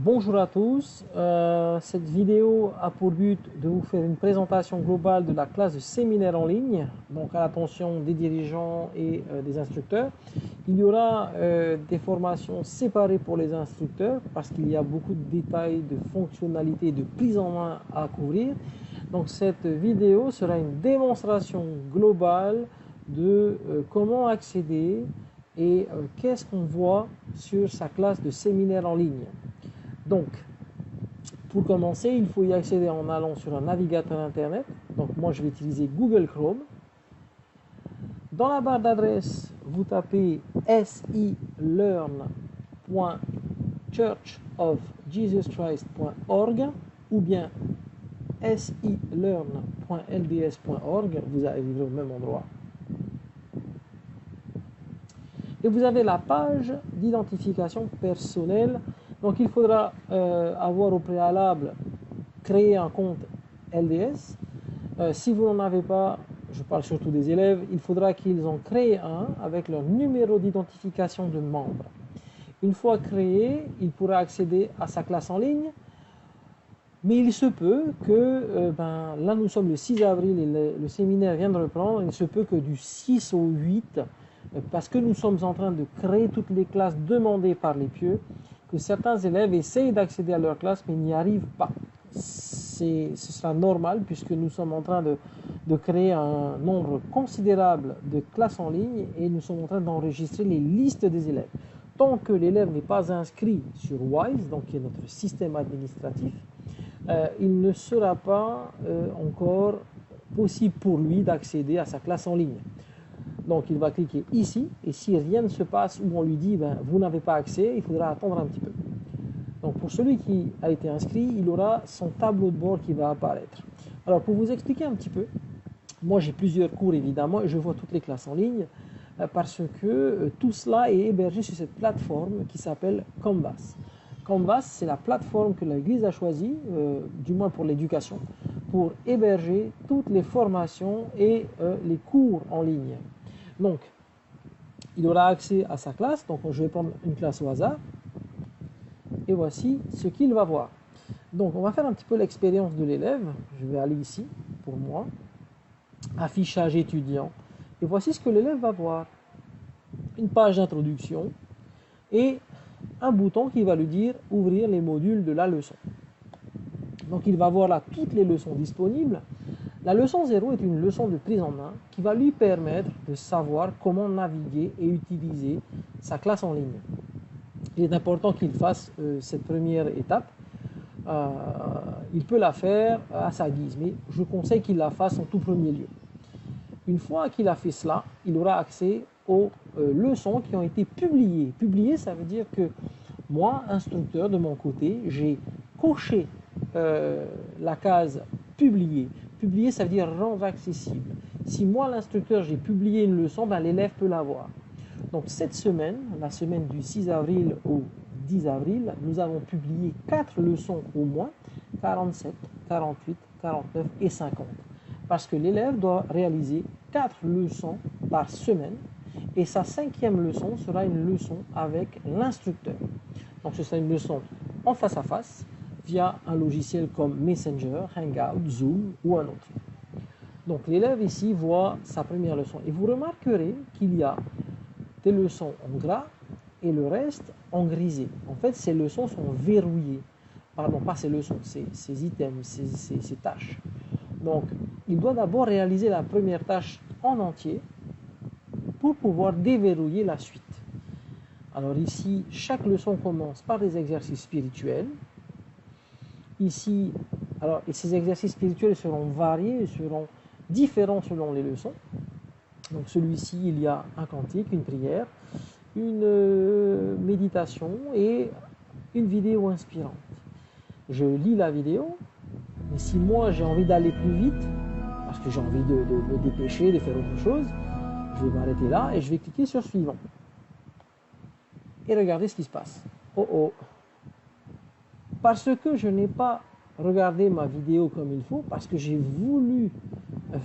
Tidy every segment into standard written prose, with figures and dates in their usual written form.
Bonjour à tous, cette vidéo a pour but de vous faire une présentation globale de la classe de séminaire en ligne, donc à l'attention des dirigeants et des instructeurs. Il y aura des formations séparées pour les instructeurs parce qu'il y a beaucoup de détails, de fonctionnalités, de prise en main à couvrir. Donc cette vidéo sera une démonstration globale de comment accéder et qu'est-ce qu'on voit sur sa classe de séminaire en ligne. Donc, pour commencer, il faut y accéder en allant sur un navigateur internet. Donc, moi, je vais utiliser Google Chrome. Dans la barre d'adresse, vous tapez silearn.churchofjesuschrist.org ou bien silearn.lds.org. Vous arriverez au même endroit. Et vous avez la page d'identification personnelle. Donc il faudra avoir au préalable créé un compte LDS. Si vous n'en avez pas, je parle surtout des élèves, il faudra qu'ils en créent un avec leur numéro d'identification de membre. Une fois créé, il pourra accéder à sa classe en ligne. Mais il se peut que, là nous sommes le 6 avril et le séminaire vient de reprendre, il se peut que du 6 au 8, parce que nous sommes en train de créer toutes les classes demandées par les pieux, que certains élèves essayent d'accéder à leur classe mais n'y arrivent pas. Ce sera normal puisque nous sommes en train de créer un nombre considérable de classes en ligne et nous sommes en train d'enregistrer les listes des élèves. Tant que l'élève n'est pas inscrit sur WISE, donc qui est notre système administratif, il ne sera pas encore possible pour lui d'accéder à sa classe en ligne. Donc il va cliquer ici et si rien ne se passe ou on lui dit vous n'avez pas accès, il faudra attendre un petit peu. Donc pour celui qui a été inscrit, il aura son tableau de bord qui va apparaître. Alors pour vous expliquer un petit peu, moi j'ai plusieurs cours évidemment et je vois toutes les classes en ligne parce que tout cela est hébergé sur cette plateforme qui s'appelle Canvas. Canvas, c'est la plateforme que l'Église a choisie, du moins pour l'éducation, pour héberger toutes les formations et les cours en ligne. Donc, il aura accès à sa classe. Donc, je vais prendre une classe au hasard. Et voici ce qu'il va voir. Donc, on va faire un petit peu l'expérience de l'élève. Je vais aller ici, pour moi. Affichage étudiant. Et voici ce que l'élève va voir. Une page d'introduction et un bouton qui va lui dire « Ouvrir les modules de la leçon ». Donc, il va voir là toutes les leçons disponibles. La leçon 0 est une leçon de prise en main qui va lui permettre de savoir comment naviguer et utiliser sa classe en ligne. Il est important qu'il fasse cette première étape. Il peut la faire à sa guise, mais je conseille qu'il la fasse en tout premier lieu. Une fois qu'il a fait cela, il aura accès aux leçons qui ont été publiées. Publiées, ça veut dire que moi, instructeur, de mon côté, j'ai coché la case « Publier ». Publier, ça veut dire rendre accessible. Si moi, l'instructeur, j'ai publié une leçon, l'élève peut la voir. Donc cette semaine, la semaine du 6 avril au 10 avril, nous avons publié 4 leçons au moins, 47, 48, 49 et 50. Parce que l'élève doit réaliser 4 leçons par semaine et sa 5e leçon sera une leçon avec l'instructeur. Donc ce sera une leçon en face à face, via un logiciel comme Messenger, Hangout, Zoom ou un autre. Donc l'élève ici voit sa première leçon. Et vous remarquerez qu'il y a des leçons en gras et le reste en grisé. En fait, ces leçons sont verrouillées. Pardon, pas ces leçons, ces items, ces tâches. Donc, il doit d'abord réaliser la première tâche en entier pour pouvoir déverrouiller la suite. Alors ici, chaque leçon commence par des exercices spirituels. Ici, et ces exercices spirituels seront variés, seront différents selon les leçons. Donc celui-ci, il y a un cantique, une prière, une méditation et une vidéo inspirante. Je lis la vidéo, et si moi j'ai envie d'aller plus vite, parce que j'ai envie de me dépêcher, de faire autre chose, je vais m'arrêter là et je vais cliquer sur suivant. Et regardez ce qui se passe. Oh oh! Parce que je n'ai pas regardé ma vidéo comme il faut, parce que j'ai voulu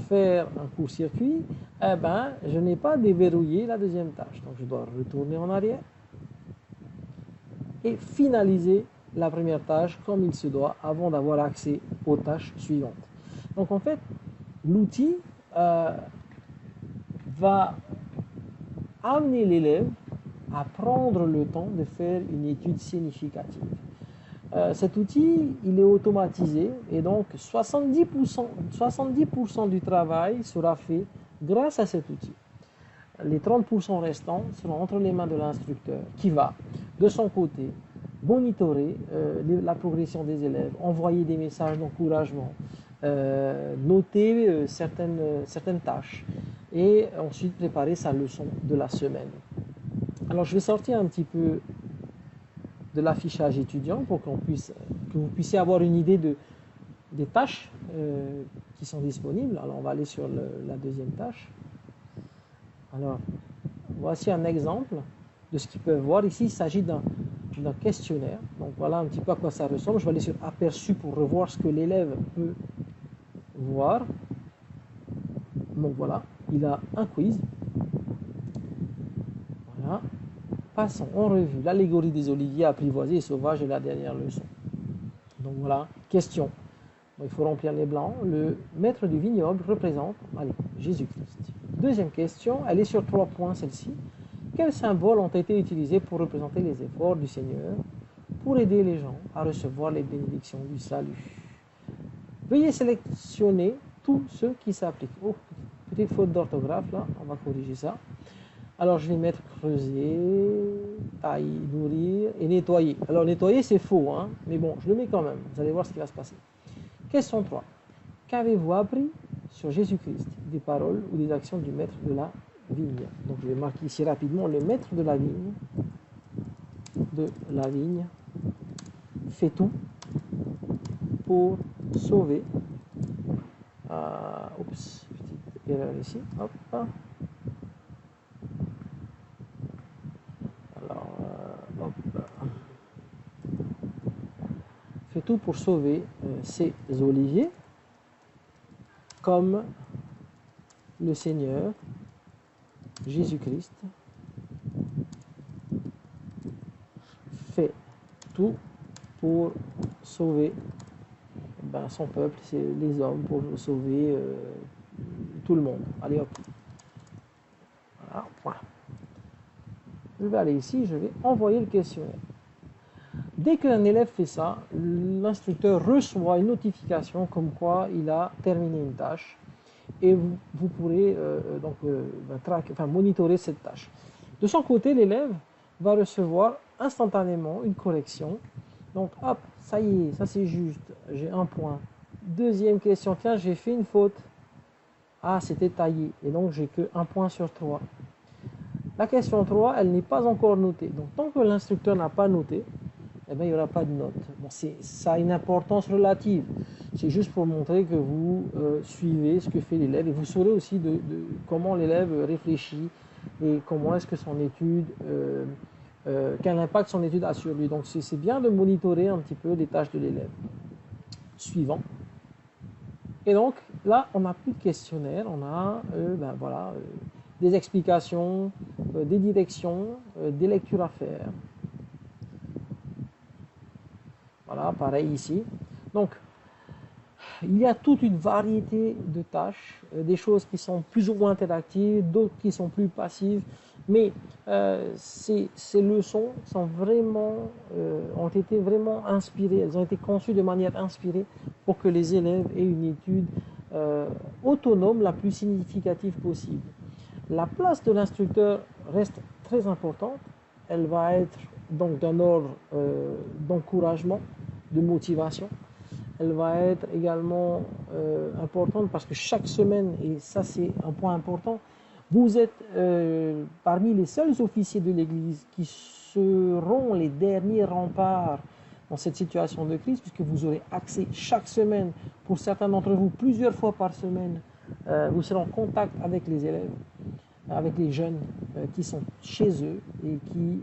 faire un court-circuit, je n'ai pas déverrouillé la deuxième tâche. Donc je dois retourner en arrière et finaliser la première tâche comme il se doit avant d'avoir accès aux tâches suivantes. Donc en fait, l'outil va amener l'élève à prendre le temps de faire une étude significative. Cet outil, il est automatisé et donc 70% du travail sera fait grâce à cet outil. Les 30% restants seront entre les mains de l'instructeur qui va, de son côté, monitorer la progression des élèves, envoyer des messages d'encouragement, noter certaines tâches et ensuite préparer sa leçon de la semaine. Alors je vais sortir un petit peu de l'affichage étudiant pour que vous puissiez avoir une idée des tâches qui sont disponibles. Alors on va aller sur la deuxième tâche. Alors voici un exemple de ce qu'ils peuvent voir. Ici il s'agit d'un questionnaire. Donc voilà un petit peu à quoi ça ressemble. Je vais aller sur aperçu pour revoir ce que l'élève peut voir. Donc voilà, il a un quiz. Voilà. Passons en revue l'allégorie des oliviers apprivoisés et sauvages et la dernière leçon. Donc voilà, question. Bon, il faut remplir les blancs. Le maître du vignoble représente, allez, Jésus-Christ. Deuxième question, elle est sur 3 points celle-ci. Quels symboles ont été utilisés pour représenter les efforts du Seigneur pour aider les gens à recevoir les bénédictions du salut? Veuillez sélectionner tous ceux qui s'appliquent. Oh, petite faute d'orthographe là, on va corriger ça. Alors je vais mettre creuser, tailler, nourrir et nettoyer. Alors nettoyer c'est faux, hein, mais bon, je le mets quand même. Vous allez voir ce qui va se passer. Question 3. Qu'avez-vous appris sur Jésus-Christ, des paroles ou des actions du maître de la vigne? Donc je vais marquer ici rapidement le maître de la vigne. Fait tout pour sauver. Oups, petite erreur ici. Hop. Fait tout pour sauver ces oliviers, comme le Seigneur Jésus-Christ fait tout pour sauver son peuple, c'est les hommes, pour sauver tout le monde. Allez hop. Voilà, point. Je vais aller ici, je vais envoyer le questionnaire. Dès qu'un élève fait ça, l'instructeur reçoit une notification comme quoi il a terminé une tâche et vous pourrez monitorer cette tâche. De son côté, l'élève va recevoir instantanément une correction. Donc hop, ça y est, ça c'est juste, j'ai un point. Deuxième question, tiens, j'ai fait une faute. Ah, c'était taillé, et donc j'ai que 1 point sur 3. La question 3, elle n'est pas encore notée. Donc tant que l'instructeur n'a pas noté, eh bien, il n'y aura pas de note. Bon, ça a une importance relative. C'est juste pour montrer que vous suivez ce que fait l'élève et vous saurez aussi de comment l'élève réfléchit et comment est-ce que son étude, quel impact son étude a sur lui. Donc c'est bien de monitorer un petit peu les tâches de l'élève. Suivant. Et donc là, on n'a plus de questionnaire, on a des explications, des directions, des lectures à faire. Voilà, pareil ici. Donc, il y a toute une variété de tâches, des choses qui sont plus ou moins interactives, d'autres qui sont plus passives, mais ces leçons ont été vraiment inspirées, elles ont été conçues de manière inspirée pour que les élèves aient une étude autonome la plus significative possible. La place de l'instructeur reste très importante, elle va être donc d'un ordre d'encouragement, de motivation. Elle va être également importante parce que chaque semaine, et ça c'est un point important, vous êtes parmi les seuls officiers de l'Église qui seront les derniers remparts dans cette situation de crise, puisque vous aurez accès chaque semaine, pour certains d'entre vous, plusieurs fois par semaine, vous serez en contact avec les élèves, avec les jeunes qui sont chez eux et qui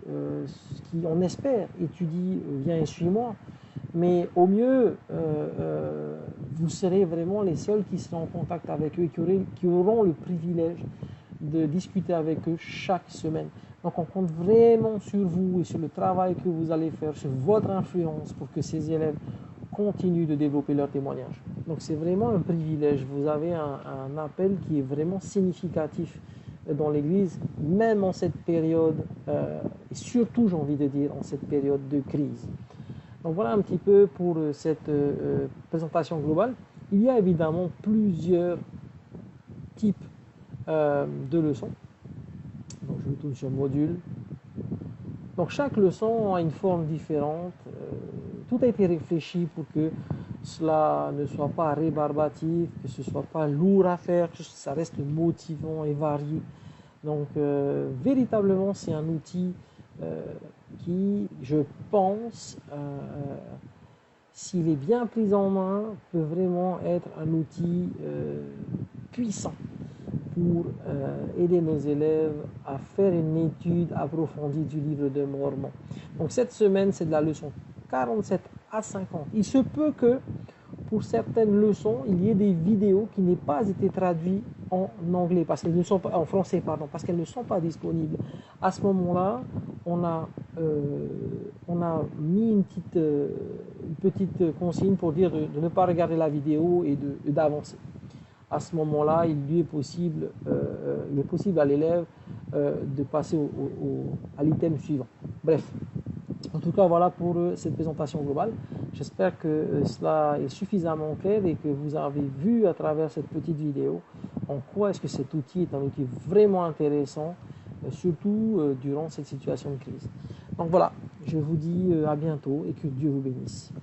on espère, étudient, viens et suis-moi. Mais au mieux, vous serez vraiment les seuls qui seront en contact avec eux et qui auront le privilège de discuter avec eux chaque semaine. Donc on compte vraiment sur vous et sur le travail que vous allez faire, sur votre influence pour que ces élèves continuent de développer leur témoignage. Donc c'est vraiment un privilège. Vous avez un appel qui est vraiment significatif dans l'Église, même en cette période, et surtout j'ai envie de dire en cette période de crise. Donc voilà un petit peu pour cette présentation globale. Il y a évidemment plusieurs types de leçons. Donc je retourne sur module. Donc chaque leçon a une forme différente. Tout a été réfléchi pour que cela ne soit pas rébarbatif, que ce ne soit pas lourd à faire, que ça reste motivant et varié. Donc véritablement c'est un outil qui, je pense, s'il est bien pris en main, peut vraiment être un outil puissant pour aider nos élèves à faire une étude approfondie du livre de Mormon. Donc cette semaine, c'est de la leçon 47 à 50. Il se peut que pour certaines leçons, il y ait des vidéos qui n'aient pas été traduites en anglais, parce qu'elles ne sont pas en français, pardon, parce qu'elles ne sont pas disponibles. À ce moment-là, on a mis une petite consigne pour dire de ne pas regarder la vidéo et d'avancer. À ce moment-là, il est possible à l'élève de passer à l'item suivant. Bref, en tout cas, voilà pour cette présentation globale. J'espère que cela est suffisamment clair et que vous avez vu à travers cette petite vidéo en quoi est-ce que cet outil est un outil vraiment intéressant, surtout durant cette situation de crise. Donc voilà, je vous dis à bientôt et que Dieu vous bénisse.